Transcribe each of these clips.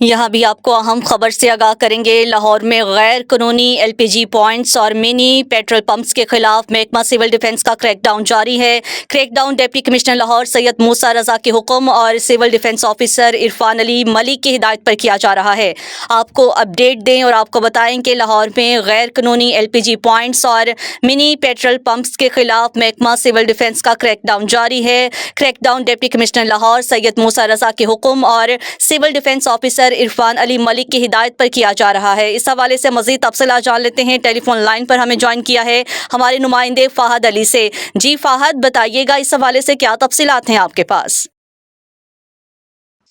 यहाँ भी आपको अहम खबर से आगाह करेंगे। लाहौर में गैर कानूनी एलपीजी पॉइंट्स और मिनी पेट्रोल पंप्स के खिलाफ महकमा सिविल डिफेंस का क्रैकडाउन जारी है। Crackdown deputy commissioner Lahore Syed Musa Raza के हुक्म और civil defence officer Irfan Ali Malik की हिदायत पर किया जा रहा है। आपको अपडेट दें और आपको बताएं कि लाहौर में गैर कानूनी एलपीजी पॉइंट्स और मिनी पेट्रोल पंप्स के खिलाफ महकमा सिविल डिफेंस का क्रैकडाउन जारी है। Crackdown deputy commissioner Lahore Syed Musa Raza के हुक्म और civil defence officer Irfan Ali Malik की हिदायत पर किया जा रहा है। इस हवाले से मजीद तफसीलात जान लेते हैं। टेलीफोन लाइन पर हमें ज्वाइन किया है हमारे नुमाइंदे फाहद अली से। जी फाहद, बताइएगा इस हवाले से क्या तफसीलात हैं आपके पास?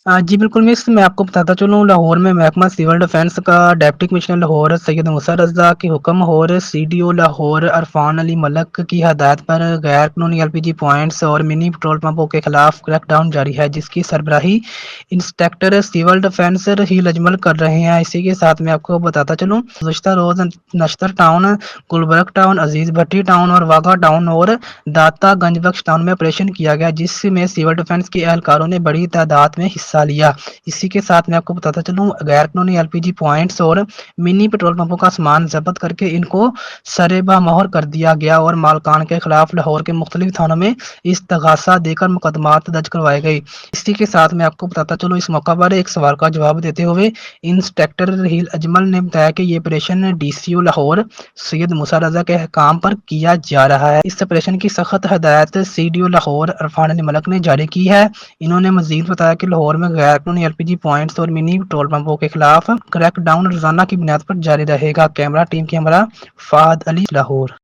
जी बिल्कुल मिस, मैं आपको बताता चलूँ लाहौर में महकमा सिविल डिफेंस का डिप्टी कमिश्नर लाहौर सैयद मूसा रज़ा के हुक्म और सीडीओ लाहौर इरफान अली मलिक की हदायत पर गैर कानूनी एलपीजी पॉइंट्स और मिनी पेट्रोल पंपों के खिलाफ क्रैकडाउन जारी है, जिसकी सरबराही inspector civil defence Raheel Ajmal कर रहे हैं। इसी के साथ मैं आपको बताता चलूँ गुज़श्ता रोज़ नश्तर टाउन, गुलबर्ग टाउन, अजीज़ भट्टी टाउन और वाघा टाउन और दाता गंजबख्श टाउन में ऑपरेशन किया गया, जिसमें सिविल डिफेंस के एहलकारों ने बड़ी तादाद में हिस्सा लिया। इसी के साथ मैं आपको बताता चलूँ गैर कानूनी एलपीजी पॉइंट्स और मिनी पेट्रोल पंपों का सामान जब्त करके इनको सरेबामोहर कर दिया गया और मालकान के खिलाफ लाहौर के मुख्तलिफ थानों में इस्तगासा देकर मुकदमात दर्ज करवाए गए। इसी के साथ मैं आपको बताता चलूँ इस मौका पर एक सवाल का जवाब देते हुए इंस्पेक्टर रहील अजमल ने बताया कि ये ऑपरेशन डीसीओ लाहौर सैयद मूसा रजा के काम पर किया जा रहा है। इस ऑपरेशन की सख्त हदायत सीडीओ लाहौर इरफान अली मलिक ने जारी की है। इन्होंने मजीद बताया कि लाहौर में गैर कानूनी एलपीजी पॉइंट्स और मिनी पेट्रोल पंपों के खिलाफ क्रैकडाउन रोजाना की बुनियाद पर जारी रहेगा। कैमरा टीम की हमारा फाहद अली, लाहौर।